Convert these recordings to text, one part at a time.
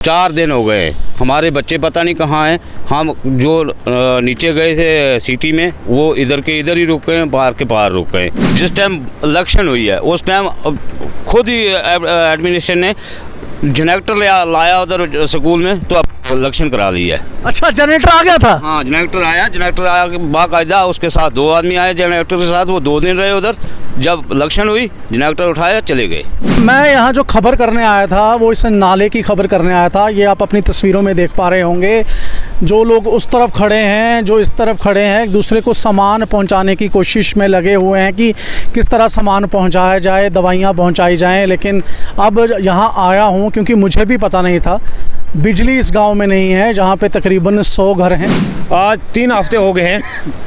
4 दिन हो गए, हमारे बच्चे पता नहीं कहाँ हैं। हम जो नीचे गए थे सिटी में, वो इधर के इधर ही रुक गए, बाहर के बाहर रुक गए। जिस टाइम इलेक्शन हुई है उस टाइम खुद ही एडमिनिस्ट्रेशन ने जनरेटर लाया उधर स्कूल में, तो अब इलेक्शन करा दी है। अच्छा, जनरेटर आ गया था? हाँ, जनरेटर आया के बाकायदा उसके साथ 2 आदमी आए जनरेटर के साथ, वो 2 दिन रहे उधर। जब इलेक्शन हुई जनरेटर उठाया चले गए। मैं यहाँ जो खबर करने आया था वो इस नाले की खबर करने आया था। ये आप अपनी तस्वीरों में देख पा रहे होंगे, जो लोग उस तरफ खड़े हैं, जो इस तरफ खड़े हैं, एक दूसरे को सामान पहुँचाने की कोशिश में लगे हुए हैं कि किस तरह सामान पहुँचाया जाए, दवाइयाँ पहुँचाई जाएँ। लेकिन अब यहाँ आया हूँ क्योंकि मुझे भी पता नहीं था, बिजली इस गांव में नहीं है जहां पे तकरीबन 100 घर हैं। आज 3 हफ्ते हो गए हैं,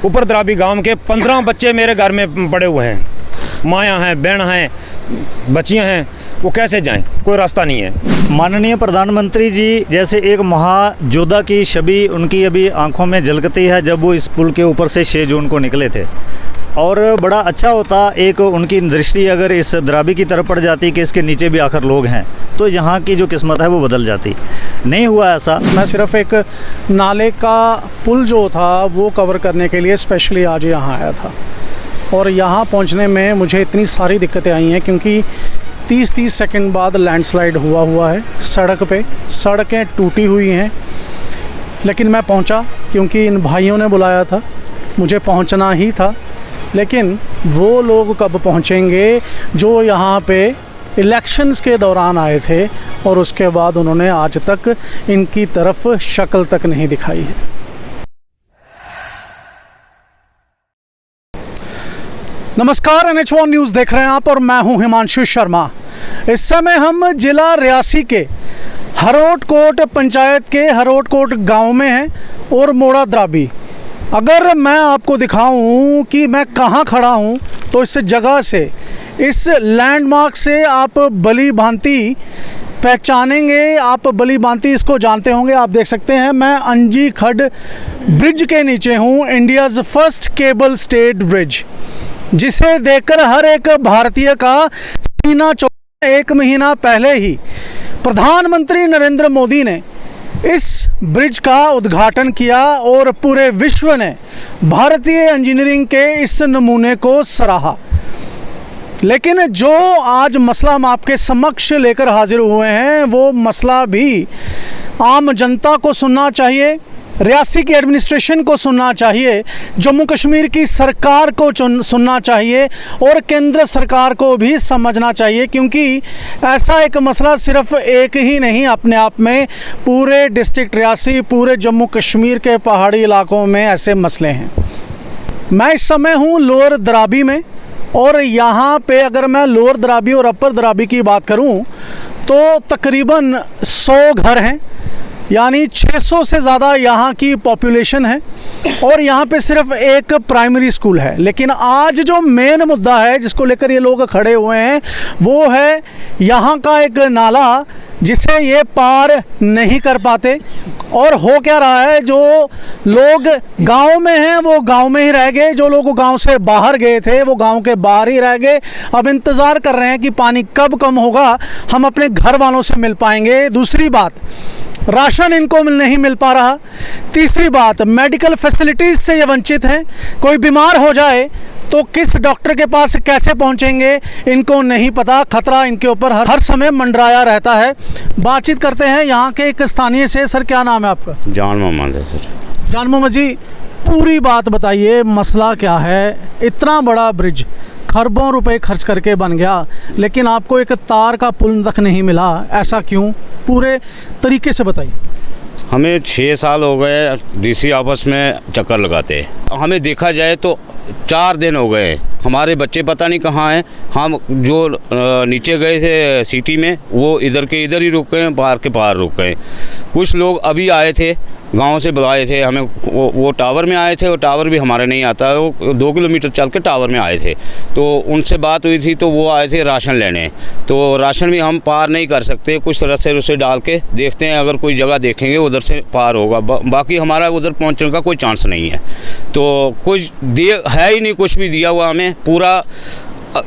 ऊपर द्राबी गांव के 15 बच्चे मेरे घर में पड़े हुए हैं। मायाँ हैं, बहन हैं, बच्चियां हैं, वो कैसे जाएं? कोई रास्ता नहीं है। माननीय प्रधानमंत्री जी जैसे एक महायोद्धा की छवि उनकी अभी आंखों में झलकती है जब वो इस पुल के ऊपर से 6 जून को निकले थे। और बड़ा अच्छा होता एक उनकी दृष्टि अगर इस द्राबी की तरफ पड़ जाती कि इसके नीचे भी आखिर लोग हैं, तो यहाँ की जो किस्मत है वो बदल जाती। नहीं हुआ ऐसा। मैं सिर्फ एक नाले का पुल जो था वो कवर करने के लिए स्पेशली आज यहाँ आया था। और यहाँ पहुँचने में मुझे इतनी सारी दिक्कतें आई हैं क्योंकि 30 सेकंड बाद लैंडस्लाइड हुआ है सड़क पे, सड़कें टूटी हुई हैं। लेकिन मैं पहुँचा क्योंकि इन भाइयों ने बुलाया था, मुझे पहुँचना ही था। लेकिन वो लोग कब पहुँचेंगे जो यहाँ पे इलेक्शंस के दौरान आए थे और उसके बाद उन्होंने आज तक इनकी तरफ शक्ल तक नहीं दिखाई है। नमस्कार, NH1 न्यूज़ देख रहे हैं आप और मैं हूं हिमांशु शर्मा। इस समय हम जिला रियासी के हरोटकोट पंचायत के हरोटकोट गांव में हैं और मोड़ा द्राबी। अगर मैं आपको दिखाऊं कि मैं कहां खड़ा हूं तो इस जगह से, इस लैंडमार्क से आप बली भांति पहचानेंगे। आप बली भांति इसको जानते होंगे। आप देख सकते हैं मैं अंजी खड ब्रिज के नीचे हूं, India's first cable stayed bridge, जिसे देखकर हर एक भारतीय का सीना चौड़ा। 1 महीना पहले ही प्रधानमंत्री नरेंद्र मोदी ने इस ब्रिज का उद्घाटन किया और पूरे विश्व ने भारतीय इंजीनियरिंग के इस नमूने को सराहा। लेकिन जो आज मसला हम आपके समक्ष लेकर हाजिर हुए हैं, वो मसला भी आम जनता को सुनना चाहिए, रियासी की एडमिनिस्ट्रेशन को सुनना चाहिए, जम्मू कश्मीर की सरकार को सुनना चाहिए और केंद्र सरकार को भी समझना चाहिए। क्योंकि ऐसा एक मसला सिर्फ एक ही नहीं, अपने आप में पूरे डिस्ट्रिक्ट रियासी, पूरे जम्मू कश्मीर के पहाड़ी इलाकों में ऐसे मसले हैं। मैं इस समय हूँ लोअर द्राबी में और यहाँ पे अगर मैं लोअर द्राबी और अपर द्राबी की बात करूँ तो तकरीबन 100 घर हैं, यानी 600 से ज़्यादा यहाँ की पॉपुलेशन है और यहाँ पे सिर्फ एक प्राइमरी स्कूल है। लेकिन आज जो मेन मुद्दा है जिसको लेकर ये लोग खड़े हुए हैं वो है यहाँ का एक नाला जिसे ये पार नहीं कर पाते। और हो क्या रहा है, जो लोग गांव में हैं वो गांव में ही रह गए, जो लोग गांव से बाहर गए थे वो गांव के बाहर ही रह गए। अब इंतज़ार कर रहे हैं कि पानी कब कम होगा, हम अपने घर वालों से मिल पाएंगे। दूसरी बात, राशन इनको नहीं मिल पा रहा। तीसरी बात, मेडिकल फैसिलिटीज़ से ये वंचित हैं। कोई बीमार हो जाए तो किस डॉक्टर के पास कैसे पहुंचेंगे इनको नहीं पता। खतरा इनके ऊपर हर समय मंडराया रहता है। बातचीत करते हैं यहाँ के एक स्थानीय से। सर, क्या नाम है आपका? जान मोहम्मद है सर। जान मोहम्मद जी, पूरी बात बताइए, मसला क्या है? इतना बड़ा ब्रिज खरबों रुपए खर्च करके बन गया, लेकिन आपको एक तार का पुल तक नहीं मिला, ऐसा क्यों? पूरे तरीके से बताइए। हमें 6 साल हो गए DC ऑफिस में चक्कर लगाते। हमें देखा जाए तो 4 दिन हो गए, हमारे बच्चे पता नहीं कहाँ हैं। हम जो नीचे गए थे सिटी में, वो इधर के इधर ही रुक गए, बाहर के बाहर रुक गए। कुछ लोग अभी आए थे, गांव से बुलाए थे हमें, वो टावर में आए थे। वो टावर भी हमारे नहीं आता, वो 2 किलोमीटर चल के टावर में आए थे। तो उनसे बात हुई थी तो वो आए थे राशन लेने। तो राशन भी हम पार नहीं कर सकते, कुछ रस्से डाल के देखते हैं, अगर कोई जगह देखेंगे उधर से पार होगा, बाकी हमारा उधर पहुंचने का कोई चांस नहीं है। तो कुछ है ही नहीं, कुछ भी दिया हुआ हमें। पूरा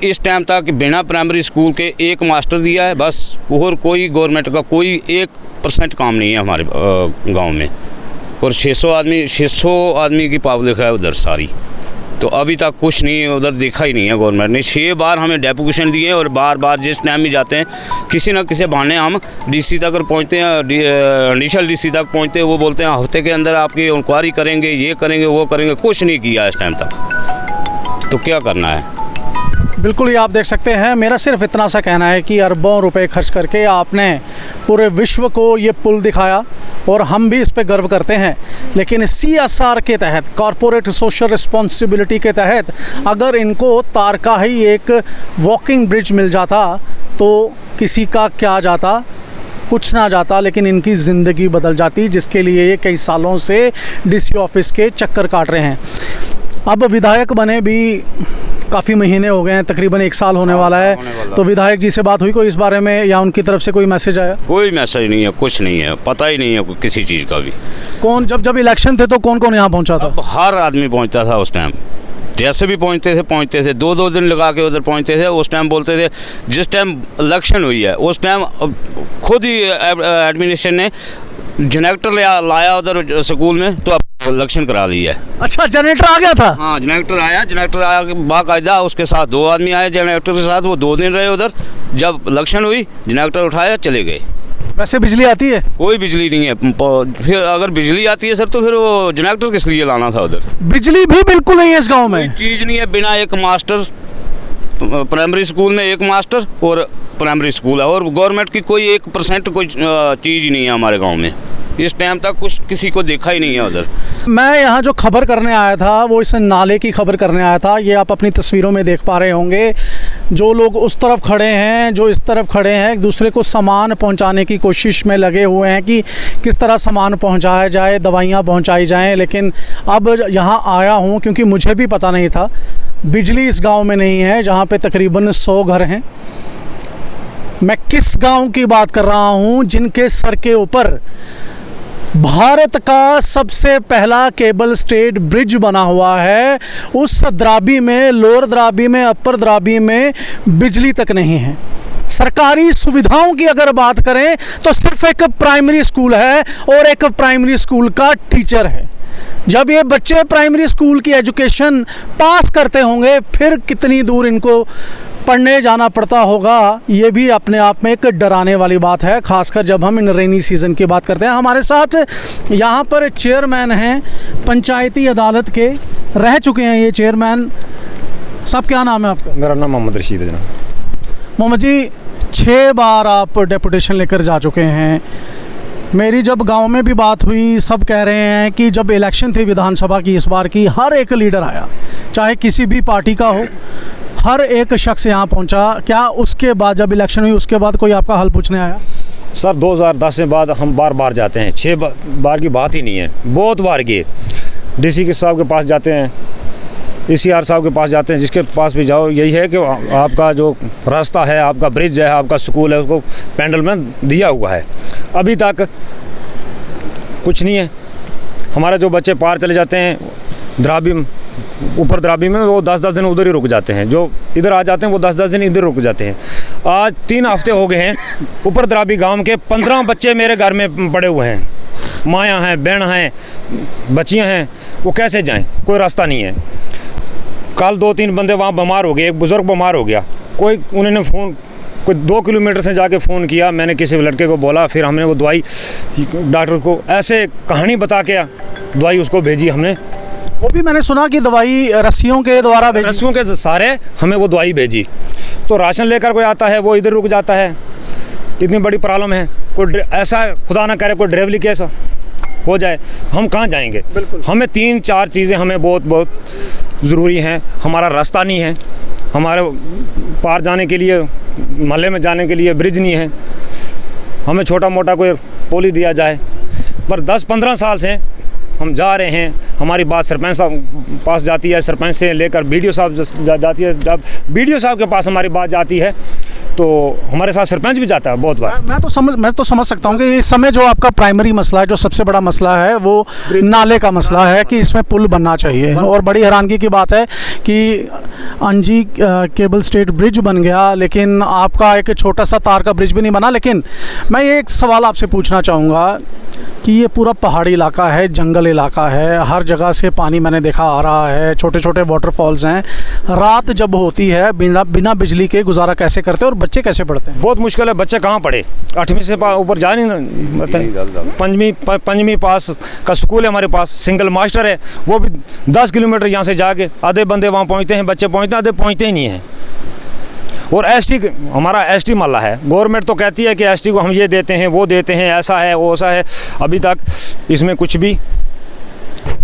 इस टाइम तक बिना प्राइमरी स्कूल के एक मास्टर दिया है बस, और कोई गवर्नमेंट का कोई एक 1% काम नहीं है हमारे गांव में। और 600 आदमी की पब्लिक है उधर सारी। तो अभी तक कुछ नहीं उधर देखा ही नहीं है गवर्नमेंट ने। 6 बार हमें डेपुटेशन दिए और बार जिस टाइम भी जाते हैं किसी न किसी बहाने हम डीसी तक पहुंचते हैं, इनिशियल डीसी तक पहुंचते हैं। वो बोलते हैं हफ्ते के अंदर आपकी इंक्वायरी करेंगे, ये करेंगे वो करेंगे। कुछ नहीं किया इस टाइम तक। तो क्या करना है? बिल्कुल, ये आप देख सकते हैं। मेरा सिर्फ इतना सा कहना है कि अरबों रुपए खर्च करके आपने पूरे विश्व को ये पुल दिखाया और हम भी इस पे गर्व करते हैं। लेकिन CSR के तहत, कॉरपोरेट सोशल रिस्पॉन्सिबिलिटी के तहत अगर इनको तार का ही एक वॉकिंग ब्रिज मिल जाता तो किसी का क्या जाता, कुछ ना जाता, लेकिन इनकी ज़िंदगी बदल जाती, जिसके लिए ये कई सालों से DC ऑफिस के चक्कर काट रहे हैं। अब विधायक बने भी काफ़ी महीने हो गए हैं, तकरीबन 1 साल होने वाला है। तो विधायक जी से बात हुई कोई इस बारे में, या उनकी तरफ से कोई मैसेज आया? कोई मैसेज नहीं है, कुछ नहीं है, पता ही नहीं है किसी चीज़ का भी। कौन जब इलेक्शन थे तो कौन कौन यहाँ पहुँचा था? हर आदमी पहुंचता था उस टाइम। जैसे भी पहुंचते थे 2-2 दिन लगा के उधर पहुंचते थे। उस टाइम बोलते थे जिस टाइम इलेक्शन हुई है उस टाइम खुद ही एडमिनिस्ट्रेशन ने जनरेटर लाया उधर स्कूल में, तो इलेक्शन करा दी है। अच्छा, जनरेटर आ गया था? हाँ, जनरेटर आया के बाकायदा उसके साथ 2 आदमी आए जनरेटर के साथ। वो 2 दिन रहे उधर। जब इलेक्शन हुई जनरेटर उठाया, चले गए। वैसे बिजली आती है? कोई बिजली नहीं है। फिर अगर बिजली आती है सर तो फिर वो जनरेटर किस लिए लाना था उधर? बिजली भी बिल्कुल नहीं है इस गांव में। चीज़ नहीं है। बिना एक मास्टर, प्राइमरी स्कूल में 1 मास्टर और प्राइमरी स्कूल है, और गवर्नमेंट की कोई 1% कोई चीज़ नहीं है हमारे गांव में। इस टाइम तक कुछ किसी को देखा ही नहीं है उधर। मैं यहाँ जो खबर करने आया था वो इस नाले की खबर करने आया था। ये आप अपनी तस्वीरों में देख पा रहे होंगे। जो लोग उस तरफ खड़े हैं, जो इस तरफ खड़े हैं, एक दूसरे को सामान पहुँचाने की कोशिश में लगे हुए हैं कि किस तरह सामान पहुँचाया जाए, दवाइयाँ पहुँचाई जाएँ। लेकिन अब यहाँ आया हूँ क्योंकि मुझे भी पता नहीं था। बिजली इस गाँव में नहीं है जहाँ पे तकरीबन 100 घर हैं। मैं किस गाँव की बात कर रहा हूँ? जिनके सर के ऊपर भारत का सबसे पहला केबल स्टेट ब्रिज बना हुआ है। उस द्राबी में, लोअर द्राबी में, अपर द्राबी में बिजली तक नहीं है। सरकारी सुविधाओं की अगर बात करें तो सिर्फ एक प्राइमरी स्कूल है और एक प्राइमरी स्कूल का टीचर है। जब ये बच्चे प्राइमरी स्कूल की एजुकेशन पास करते होंगे फिर कितनी दूर इनको पढ़ने जाना पड़ता होगा, ये भी अपने आप में एक डराने वाली बात है, खासकर जब हम इन रेनी सीज़न की बात करते हैं। हमारे साथ यहाँ पर चेयरमैन हैं पंचायती अदालत के, रह चुके हैं ये चेयरमैन साहब। क्या नाम है आपका? मेरा नाम मोहम्मद रशीद है जनाब। मोहम्मद जी, 6 बार आप डेपुटेशन लेकर जा चुके हैं। मेरी जब गांव में भी बात हुई, सब कह रहे हैं कि जब इलेक्शन थी विधानसभा की इस बार की, हर एक लीडर आया, चाहे किसी भी पार्टी का हो, हर एक शख्स यहाँ पहुँचा। क्या उसके बाद जब इलेक्शन हुई उसके बाद कोई आपका हाल पूछने आया? सर 2010 के बाद हम बार जाते हैं। 6 बार की बात ही नहीं है, बहुत बार गए। DC के साहब के पास जाते हैं, ECR साहब के पास जाते हैं, जिसके पास भी जाओ यही है कि आपका जो रास्ता है, आपका ब्रिज है, आपका स्कूल है, उसको पैंडल में दिया हुआ है। अभी तक कुछ नहीं है। हमारे जो बच्चे पार चले जाते हैं द्राबी, ऊपर द्राबी में, वो 10-10 दिन उधर ही रुक जाते हैं। जो इधर आ जाते हैं वो 10-10 दिन इधर रुक जाते हैं। आज 3 हफ्ते हो गए हैं। ऊपर द्राबी गांव के 15 बच्चे मेरे घर में पड़े हुए हैं। मायाँ हैं, बहन हैं, बच्चियाँ हैं, वो कैसे जाएं? कोई रास्ता नहीं है। कल 2-3 बंदे वहाँ बीमार हो गए, एक बुज़ुर्ग बीमार हो गया। उन्होंने फ़ोन, कोई 2 किलोमीटर से जाके फ़ोन किया। मैंने किसी लड़के को बोला, फिर हमने वो दवाई डॉक्टर को ऐसे कहानी बता के दवाई उसको भेजी हमने। वो भी मैंने सुना कि दवाई रस्सियों के द्वारा भेजी। रस्सियों के सारे हमें वो दवाई भेजी। तो राशन लेकर कोई आता है वो इधर रुक जाता है। इतनी बड़ी प्रॉब्लम है। कोई ऐसा खुदा ना करे कोई ड्राइवरी केस हो जाए, हम कहाँ जाएंगे? हमें 3-4 चीज़ें हमें बहुत ज़रूरी हैं। हमारा रास्ता नहीं है, हमारे पार जाने के लिए, मोहल्ले में जाने के लिए ब्रिज नहीं है। हमें छोटा मोटा कोई पुल दिया जाए। पर 10-15 साल से हम जा रहे हैं, हमारी बात सरपंच साहब पास जाती है, सरपंच से लेकर बीडीओ साहब जाती है, जब बीडीओ साहब के पास हमारी बात जाती है तो हमारे साथ सरपंच भी जाता है बहुत बार। मैं तो समझ सकता हूँ कि इस समय जो आपका प्राइमरी मसला है, जो सबसे बड़ा मसला है, वो नाले का मसला है कि इसमें पुल बनना चाहिए। और बड़ी हैरानगी की बात है कि अंजी केबल स्टेट ब्रिज बन गया, लेकिन आपका एक छोटा सा तार का ब्रिज भी नहीं बना। लेकिन मैं ये एक सवाल आपसे पूछना चाहूँगा कि ये पूरा पहाड़ी इलाका है, जंगल इलाका है, हर जगह से पानी मैंने देखा आ रहा है, छोटे छोटे वाटरफॉल्स हैं। रात जब होती है बिना बिजली के गुजारा कैसे करते हैं और बच्चे कैसे पढ़ते हैं? बहुत मुश्किल है, बच्चे कहाँ पढ़े, 8वीं से ऊपर जा नहीं, पंजवीं पास का स्कूल है हमारे पास, सिंगल मास्टर है, वो भी 10 किलोमीटर यहाँ से जाके आधे बंदे वहाँ पहुँचते हैं, बच्चे पहुँचते हैं, आधे पहुँचते ही नहीं हैं। और एसटी हमारा एसटी माला है, गवर्नमेंट तो कहती है कि एसटी को हम ये देते हैं, वो देते हैं, ऐसा है वो ऐसा है, अभी तक इसमें कुछ भी।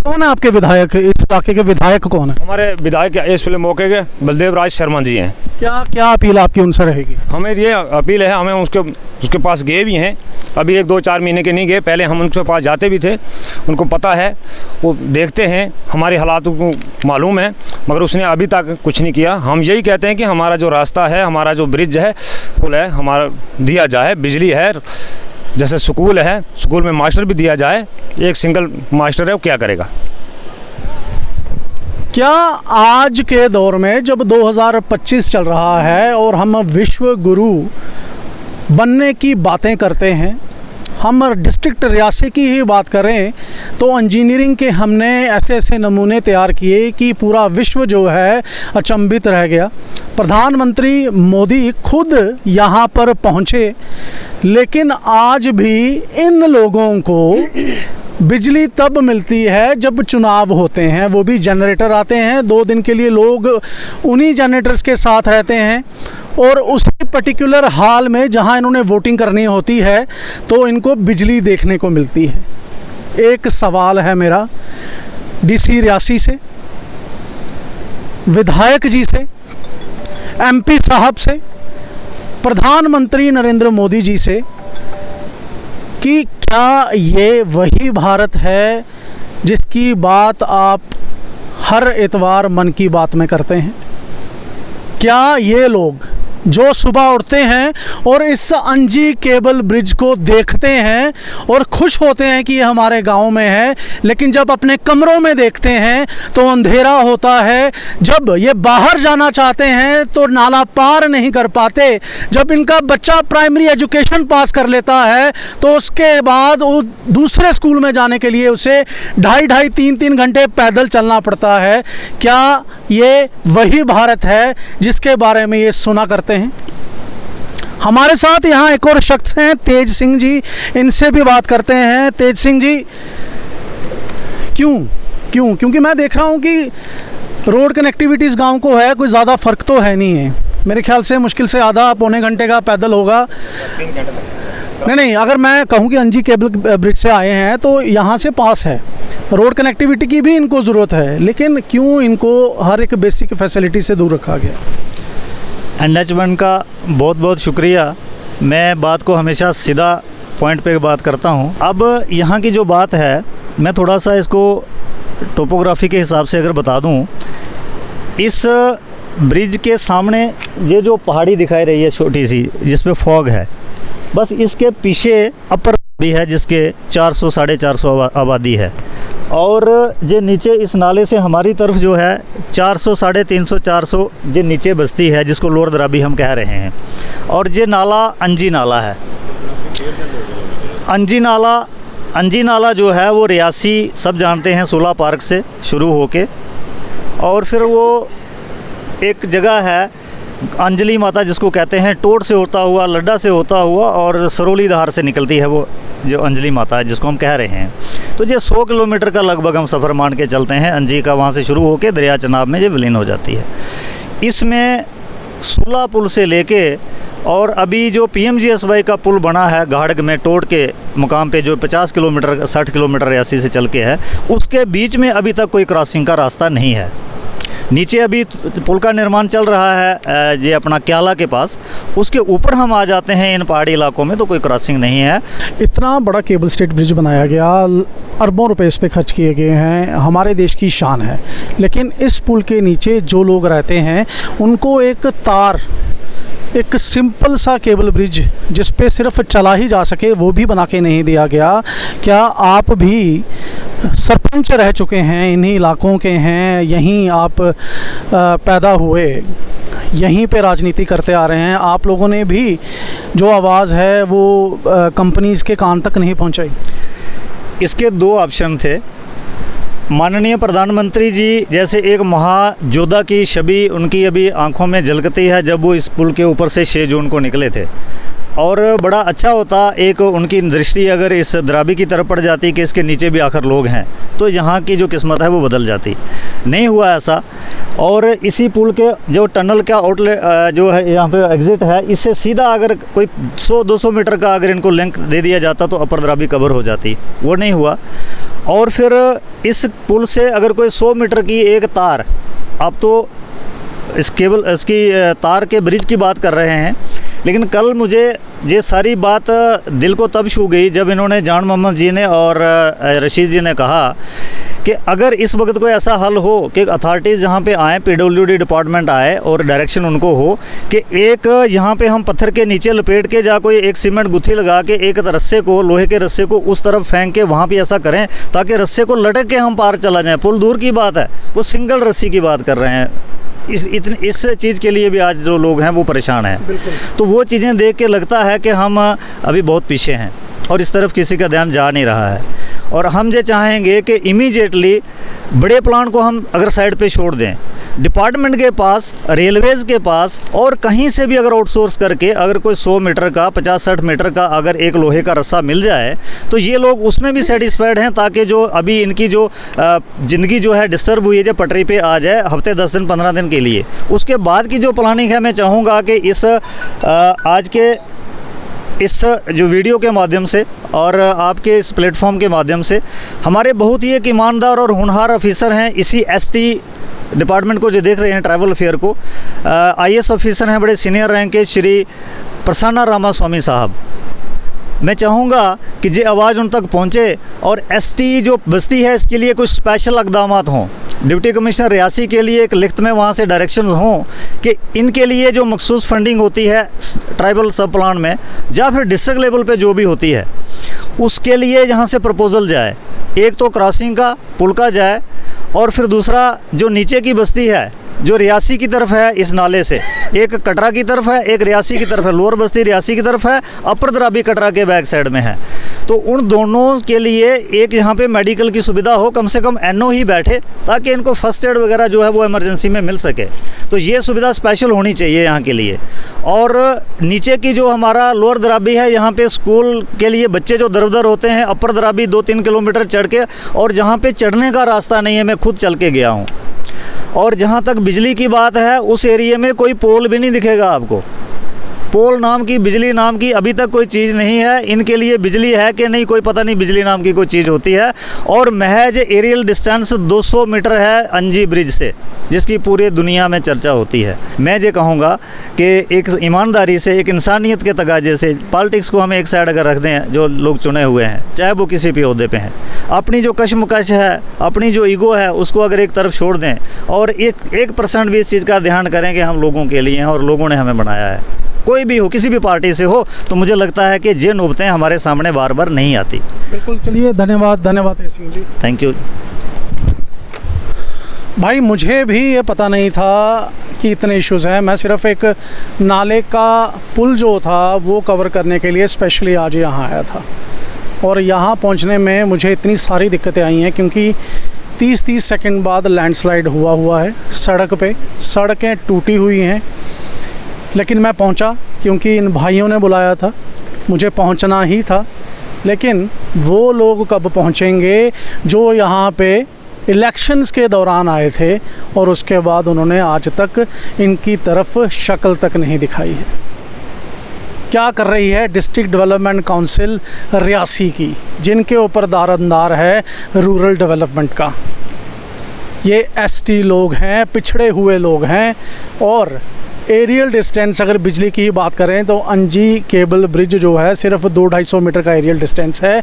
कौन है आपके विधायक, इस इलाके के विधायक कौन है? हमारे विधायक इस फिल्म मौके के बलदेव राज शर्मा जी हैं। क्या अपील आपकी उनसे रहेगी? हमें ये अपील है, हमें उसके पास गए भी हैं, अभी 1-2-4 महीने के नहीं गए, पहले हम उनके पास जाते भी थे, उनको पता है, वो देखते हैं, हमारे हालात को मालूम है, मगर उसने अभी तक कुछ नहीं किया। हम यही कहते हैं कि हमारा जो रास्ता है, हमारा जो ब्रिज है, पुल है, हमारा दिया जाए, बिजली है, जैसे स्कूल है, स्कूल में मास्टर भी दिया जाए। एक सिंगल मास्टर है, वो क्या करेगा? क्या आज के दौर में जब 2025 चल रहा है और हम विश्व गुरु बनने की बातें करते हैं, हम डिस्ट्रिक्ट रियासी की ही बात करें तो इंजीनियरिंग के हमने ऐसे ऐसे नमूने तैयार किए कि पूरा विश्व जो है अचंभित रह गया। प्रधानमंत्री मोदी खुद यहाँ पर पहुँचे, लेकिन आज भी इन लोगों को बिजली तब मिलती है जब चुनाव होते हैं, वो भी जनरेटर आते हैं, 2 दिन के लिए लोग उन्हीं जनरेटर्स के साथ रहते हैं और उसी पर्टिकुलर हाल में जहां इन्होंने वोटिंग करनी होती है तो इनको बिजली देखने को मिलती है। एक सवाल है मेरा डीसी रियासी से, विधायक जी से, एमपी साहब से, प्रधानमंत्री नरेंद्र मोदी जी से कि क्या ये वही भारत है जिसकी बात आप हर इतवार मन की बात में करते हैं? क्या ये लोग जो सुबह उठते हैं और इस अंजी केबल ब्रिज को देखते हैं और खुश होते हैं कि ये हमारे गांव में है, लेकिन जब अपने कमरों में देखते हैं तो अंधेरा होता है, जब ये बाहर जाना चाहते हैं तो नाला पार नहीं कर पाते, जब इनका बच्चा प्राइमरी एजुकेशन पास कर लेता है तो उसके बाद वो दूसरे स्कूल में जाने के लिए उसे 2.5-3 घंटे पैदल चलना पड़ता है? क्या ये वही भारत है जिसके बारे में ये सुना करते हैं? हमारे साथ यहाँ एक और शख्स हैं, तेज सिंह जी, इनसे भी बात करते हैं। तेज सिंह जी, क्योंकि मैं देख रहा हूँ कि रोड कनेक्टिविटीज़ गांव को है, कोई ज़्यादा फ़र्क तो है नहीं है, मेरे ख्याल से मुश्किल से आधा-पौने घंटे का पैदल होगा। नहीं, अगर मैं कहूँ कि अंजी केबल ब्रिज से आए हैं तो यहाँ से पास है, रोड कनेक्टिविटी की भी इनको ज़रूरत है, लेकिन क्यों इनको हर एक बेसिक फैसिलिटी से दूर रखा गया? NH1 का बहुत बहुत शुक्रिया। मैं बात को हमेशा सीधा पॉइंट पे बात करता हूँ। अब यहाँ की जो बात है, मैं थोड़ा सा इसको टोपोग्राफी के हिसाब से अगर बता दूँ, इस ब्रिज के सामने ये जो पहाड़ी दिखाई रही है छोटी सी, जिसमें फॉग है, बस इसके पीछे अपर भी है जिसके 400-450 आबादी है, और ये नीचे इस नाले से हमारी तरफ जो है 350-400 ये नीचे बस्ती है जिसको लोअर दराबी हम कह रहे हैं, और ये नाला अंजी नाला है। अंजी नाला जो है वो रियासी सब जानते हैं, सोला पार्क से शुरू होके, और फिर वो एक जगह है अंजलि माता जिसको कहते हैं, टोट से होता हुआ, लड्डा से होता हुआ और सरोली धार से निकलती है वो जो अंजलि माता है जिसको हम कह रहे हैं। तो ये 100 किलोमीटर का लगभग हम सफ़र मान के चलते हैं अंजी का, वहाँ से शुरू होकर दरिया चनाब में ये विलीन हो जाती है। इसमें सुला पुल से लेके और अभी जो PMGSY का पुल बना है घाड़ग में टोट के मुकाम पे, जो 50 किलोमीटर 60 किलोमीटर रियासी से चल के है, उसके बीच में अभी तक कोई क्रॉसिंग का रास्ता नहीं है। नीचे अभी पुल का निर्माण चल रहा है ये अपना क्याला के पास, उसके ऊपर हम आ जाते हैं इन पहाड़ी इलाकों में तो कोई क्रॉसिंग नहीं है। इतना बड़ा केबल स्टेट ब्रिज बनाया गया, अरबों रुपए इस पे खर्च किए गए हैं, हमारे देश की शान है। लेकिन इस पुल के नीचे जो लोग रहते हैं उनको एक सिंपल सा केबल ब्रिज जिस पे सिर्फ चला ही जा सके वो भी बना के नहीं दिया गया। क्या आप भी सरपंच रह चुके हैं, इन्हीं इलाकों के हैं, यहीं आप पैदा हुए, यहीं पे राजनीति करते आ रहे हैं, आप लोगों ने भी जो आवाज़ है वो कंपनीज़ के कान तक नहीं पहुंचाई? इसके दो ऑप्शन थे। माननीय प्रधानमंत्री जी जैसे एक महायोद्धा की छवि उनकी अभी आंखों में झलकती है जब वो इस पुल के ऊपर से 6 जून को निकले थे, और बड़ा अच्छा होता एक उनकी दृष्टि अगर इस दराबी की तरफ पड़ जाती कि इसके नीचे भी आखिर लोग हैं, तो यहाँ की जो किस्मत है वो बदल जाती। नहीं हुआ ऐसा, और इसी पुल के जो टनल का आउटलेट जो है यहाँ पे एग्ज़िट है, इससे सीधा अगर कोई 100-200 मीटर का अगर इनको लेंथ दे दिया जाता तो अपर दराबी कवर हो जाती। वो नहीं हुआ। और फिर इस पुल से अगर कोई 100 मीटर की एक तार, आप तो इसकी तार के ब्रिज की बात कर रहे हैं, लेकिन कल मुझे ये सारी बात दिल को तब छू गई जब इन्होंने जान मोहम्मद जी ने और रशीद जी ने कहा कि अगर इस वक्त कोई ऐसा हल हो कि अथॉरिटीज़ जहाँ पे आए, PWD डिपार्टमेंट आए और डायरेक्शन उनको हो कि एक यहाँ पे हम पत्थर के नीचे लपेट के जा कोई एक सीमेंट गुत्थी लगा के एक रस्से को, लोहे के रस्से को उस तरफ फेंक के वहाँ पे ऐसा करें ताकि रस्से को लटक के हम पार चला जाएँ। पुल दूर की बात है, वो सिंगल रस्सी की बात कर रहे हैं। इस चीज़ के लिए भी आज जो लोग हैं वो परेशान हैं। तो वो चीज़ें देख के लगता है कि हम अभी बहुत पीछे हैं और इस तरफ किसी का ध्यान जा नहीं रहा है। और हम ये चाहेंगे कि इमीडिएटली बड़े प्लान को हम अगर साइड पे छोड़ दें, डिपार्टमेंट के पास, रेलवेज़ के पास और कहीं से भी अगर आउटसोर्स करके अगर कोई 100 मीटर का, 50-60 मीटर का अगर एक लोहे का रस्सा मिल जाए तो ये लोग उसमें भी सेटिस्फाइड हैं, ताकि जो अभी इनकी जो ज़िंदगी जो है डिस्टर्ब हुई है, जो पटरी पे आ जाए हफ्ते 10 दिन 15 दिन के लिए। उसके बाद की जो प्लानिंग है, मैं चाहूँगा कि इस आज के इस जो वीडियो के माध्यम से और आपके इस प्लेटफॉर्म के माध्यम से हमारे बहुत ही एक ईमानदार और होनहार ऑफिसर हैं इसी ST डिपार्टमेंट को जो देख रहे हैं, ट्रैवल अफेयर को, IAS ऑफिसर हैं बड़े सीनियर रैंक के श्री प्रसन्ना रामास्वामी साहब। मैं चाहूँगा कि ये आवाज़ उन तक पहुँचे और ST जो बस्ती है इसके लिए कुछ स्पेशल इक़दाम हों। डिप्टी कमिश्नर रियासी के लिए एक लिखत में वहाँ से डायरेक्शंस हों कि इनके लिए जो मखसूस फंडिंग होती है ट्राइबल सब प्लान में या फिर डिस्ट्रिक्ट लेवल पे जो भी होती है, उसके लिए यहाँ से प्रपोज़ल जाए। एक तो क्रॉसिंग का, पुल का जाए, और फिर दूसरा जो नीचे की बस्ती है जो रियासी की तरफ है, इस नाले से एक कटरा की तरफ है, एक रियासी की तरफ है। लोअर बस्ती रियासी की तरफ है, अपर दराबी कटरा के बैक साइड में है। तो उन दोनों के लिए एक यहाँ पे मेडिकल की सुविधा हो, कम से कम NO ही बैठे ताकि इनको फर्स्ट एड वगैरह जो है वो इमरजेंसी में मिल सके। तो ये सुविधा स्पेशल होनी चाहिए यहाँ के लिए। और नीचे की जो हमारा लोअर दराबी है, यहाँ पे स्कूल के लिए बच्चे जो दर बदर होते हैं, अपर दराबी 2-3 किलोमीटर चढ़ के, और जहाँ पे चढ़ने का रास्ता नहीं है, मैं खुद चल के गया हूँ। और जहाँ तक बिजली की बात है, उस एरिया में कोई पोल भी नहीं दिखेगा आपको। पोल नाम की, बिजली नाम की अभी तक कोई चीज़ नहीं है। इनके लिए बिजली है कि नहीं कोई पता नहीं, बिजली नाम की कोई चीज़ होती है। और महज एरियल डिस्टेंस 200 मीटर है अंजी ब्रिज से, जिसकी पूरी दुनिया में चर्चा होती है। मैं ये कहूँगा कि एक ईमानदारी से, एक इंसानियत के तगाजे से, पॉलिटिक्स को हम एक साइड अगर रख दें, जो लोग चुने हुए हैं चाहे वो किसी भी ओहदे पे हैं, अपनी जो कशमकश है, अपनी जो ईगो है, उसको अगर एक तरफ छोड़ दें और 1% भी इस चीज़ का ध्यान करें कि हम लोगों के लिए हैं और लोगों ने हमें बनाया है, कोई भी हो, किसी भी पार्टी से हो, तो मुझे लगता है कि ये नौबतें हमारे सामने बार बार नहीं आती। बिल्कुल। चलिए, धन्यवाद सिंह जी, थैंक यू। भाई मुझे भी ये पता नहीं था कि इतने इश्यूज़ हैं। मैं सिर्फ एक नाले का पुल जो था वो कवर करने के लिए स्पेशली आज यहाँ आया था, और यहाँ पहुँचने में मुझे इतनी सारी दिक्कतें आई हैं क्योंकि 30 सेकंड बाद लैंडस्लाइड हुआ है सड़क पे, सड़कें टूटी हुई हैं। लेकिन मैं पहुंचा क्योंकि इन भाइयों ने बुलाया था, मुझे पहुंचना ही था। लेकिन वो लोग कब पहुंचेंगे जो यहाँ पे इलेक्शंस के दौरान आए थे और उसके बाद उन्होंने आज तक इनकी तरफ शक्ल तक नहीं दिखाई है। क्या कर रही है डिस्ट्रिक्ट डेवलपमेंट काउंसिल रियासी की, जिनके ऊपर दारोमदार है रूरल डेवलपमेंट का। ये ST लोग हैं, पिछड़े हुए लोग हैं, और एरियल डिस्टेंस अगर बिजली की ही बात करें तो अंजी केबल ब्रिज जो है सिर्फ 200-250 मीटर का एरियल डिस्टेंस है।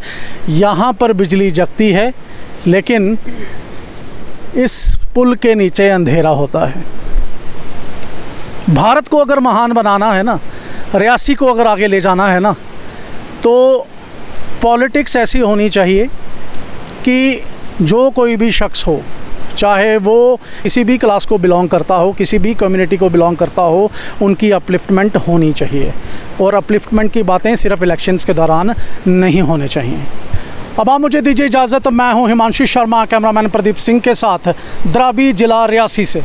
यहाँ पर बिजली जगती है, लेकिन इस पुल के नीचे अंधेरा होता है। भारत को अगर महान बनाना है ना, रियासी को अगर आगे ले जाना है ना, तो पॉलिटिक्स ऐसी होनी चाहिए कि जो कोई भी शख्स हो, चाहे वो किसी भी क्लास को बिलोंग करता हो, किसी भी कम्युनिटी को बिलोंग करता हो, उनकी अपलिफ्टमेंट होनी चाहिए। और अपलिफ्टमेंट की बातें सिर्फ इलेक्शंस के दौरान नहीं होने चाहिए। अब आप मुझे दीजिए इजाज़त। मैं हूं हिमांशु शर्मा, कैमरामैन प्रदीप सिंह के साथ द्राबी, ज़िला रियासी से।